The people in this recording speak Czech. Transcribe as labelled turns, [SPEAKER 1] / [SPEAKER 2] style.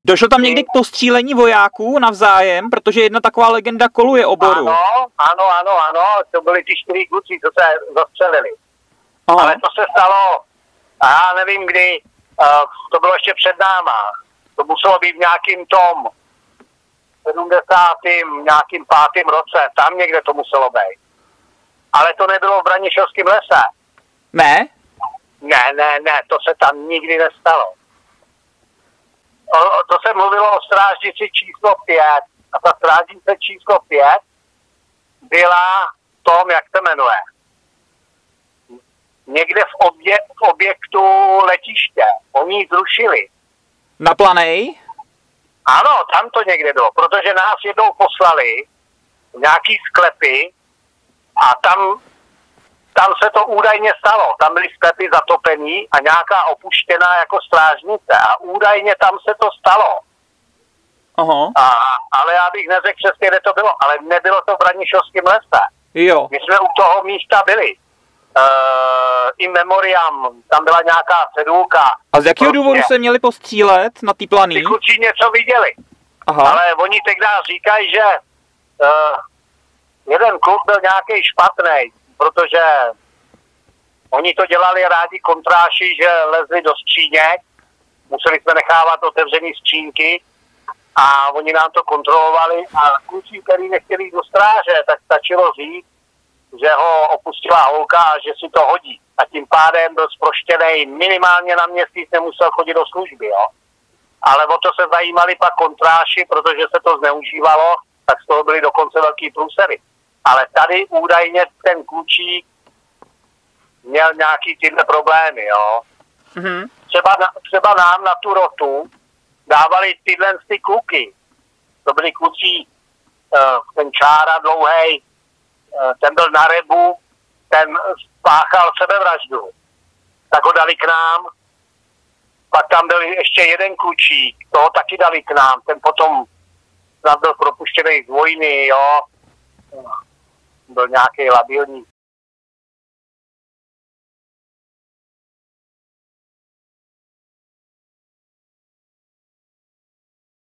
[SPEAKER 1] Došlo tam někdy k postřílení vojáků navzájem, protože jedna taková legenda koluje oboru.
[SPEAKER 2] Ano, to byli ty 4 kluci, co se zastřelili.
[SPEAKER 1] Aha.
[SPEAKER 2] Ale to se stalo, a já nevím kdy, to bylo ještě před náma. To muselo být v nějakým tom 70. nějakým 5. roce, tam někde to muselo být. Ale to nebylo v Branišovském lese.
[SPEAKER 1] Ne?
[SPEAKER 2] Ne, to se tam nikdy nestalo. To se mluvilo o strážnici číslo 5. A ta strážnice číslo 5 byla v tom, jak se jmenuje. Někde v objektu letiště. Oni ji zrušili.
[SPEAKER 1] Na Planej?
[SPEAKER 2] Ano, tam to někde bylo, protože nás jednou poslali v nějaký sklepy a tam se to údajně stalo. Tam byly sklepy zatopený a nějaká opuštěná jako strážnice a údajně tam se to stalo.
[SPEAKER 1] Aha.
[SPEAKER 2] Ale já bych neřekl přesně, kde to bylo, ale nebylo to v Branišovském lese.
[SPEAKER 1] Jo.
[SPEAKER 2] My jsme u toho místa byli. In memoriam, tam byla nějaká cedulka.
[SPEAKER 1] A z jakého důvodu se měli postřílet na té Planý?
[SPEAKER 2] Ty kluci něco viděli.
[SPEAKER 1] Aha.
[SPEAKER 2] Ale oni tehdy říkají, že jeden kluk byl nějaký špatný, protože oni to dělali rádi kontráši, že lezli do skříněk, museli jsme nechávat otevřený skřínky a oni nám to kontrolovali a kluci, který nechtěli jít do stráže, tak stačilo říct, že ho opustila holka a že si to hodí. A tím pádem byl zproštěný minimálně na měsíc, nemusel chodit do služby, jo. Ale o to se zajímali pak kontráši, protože se to zneužívalo, tak z toho byly dokonce velký průsery. Ale tady údajně ten klučík měl nějaký tyhle problémy, jo.
[SPEAKER 1] Mhm.
[SPEAKER 2] Třeba nám na tu rotu dávali tyhle ty kluky. To byli kluci, ten Čára dlouhej, ten byl na Rebu, ten spáchal sebevraždu. Tak ho dali k nám. Pak tam byl ještě jeden klučík, toho taky dali k nám. Ten potom snad byl propuštěný z vojny, jo. Byl nějaký labilní.